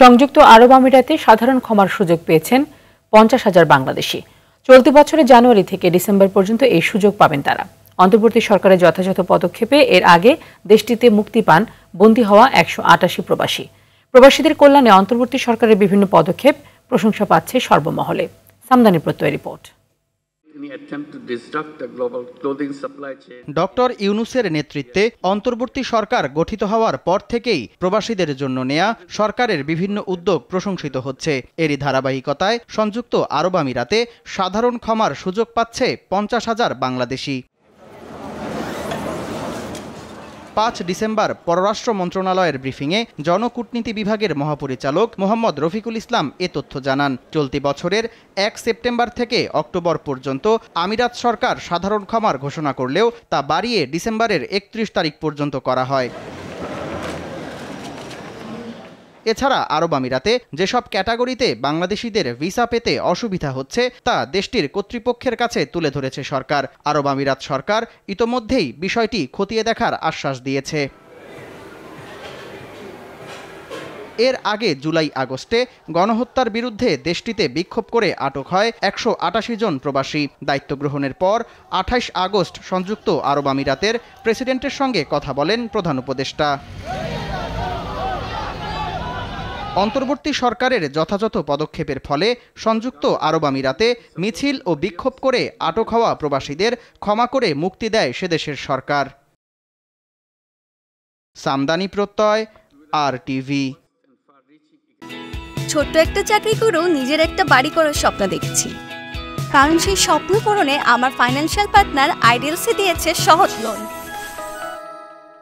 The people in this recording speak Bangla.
সংযুক্ত আরব আমিরাতে সাধারণ ক্ষমার সুযোগ পেয়েছেন 50,000 বাংলাদেশি। চলতি বছরের জানুয়ারি থেকে ডিসেম্বর পর্যন্ত এই সুযোগ পাবেন তারা। অন্তর্বর্তী সরকারের যথাযথ পদক্ষেপে এর আগে দেশটিতে মুক্তি পান বন্দী হওয়া 188 প্রবাসী। প্রবাসীদের কল্যাণে অন্তর্বর্তী সরকারের বিভিন্ন পদক্ষেপ প্রশংসা পাচ্ছে সর্বমহলে। সামদানি প্রত্যয় রিপোর্ট। ডক্টর ইউনূসের নেতৃত্বে অন্তর্বর্তী সরকার গঠিত হওয়ার পর থেকেই প্রবাসীদের জন্য নেয়া সরকারের বিভিন্ন উদ্যোগ প্রশংসিত হচ্ছে। এরই ধারাবাহিকতায় সংযুক্ত আরব আমিরাতে সাধারণ ক্ষমার সুযোগ পাচ্ছে 50,000 বাংলাদেশি। 5 ডিসেম্বর পররাষ্ট্র মন্ত্রণালয়ের ব্রিফিংয়ে জনকূটনীতি বিভাগের মহাপরিচালক মোহাম্মদ রফিকুল ইসলাম এ তথ্য জানান। চলতি বছরের 1 সেপ্টেম্বর থেকে অক্টোবর পর্যন্ত আমিরাত সরকার সাধারণ ক্ষমার ঘোষণা করলেও তা বাড়িয়ে ডিসেম্বরের 31 তারিখ পর্যন্ত করা হয়। এছাড়া আরব আমিরাতে যেসব ক্যাটাগরিতে বাংলাদেশিদের ভিসা পেতে অসুবিধা হচ্ছে তা দেশটির কর্তৃপক্ষের কাছে তুলে ধরেছে সরকার। আরব আমিরাত সরকার ইতোমধ্যেই বিষয়টি খতিয়ে দেখার আশ্বাস দিয়েছে। এর আগে জুলাই আগস্টে গণহত্যার বিরুদ্ধে দেশটিতে বিক্ষোভ করে আটক হয় 188 জন প্রবাসী। দায়িত্ব গ্রহণের পর 28 আগস্ট সংযুক্ত আরব আমিরাতের প্রেসিডেন্টের সঙ্গে কথা বলেন প্রধান উপদেষ্টা। অন্তর্বর্তী সরকারের যথাযথ পদক্ষেপের ফলে সংযুক্ত আরব আমিরাতে মিছিল ও বিক্ষোভ করে আটক হওয়া প্রবাসীদের ক্ষমা করে মুক্তি দেয় সেদেশের সরকার। সামদানি প্রত্যয়, RTV। ছোট্ট একটা চাকরি করেও নিজের একটা বাড়ি করার স্বপ্ন দেখছি, কারণ সেই স্বপ্ন পূরণে আমার ফাইন্যান্সিয়াল পার্টনার আইডিএলসি দিয়েছে সহজ লোন।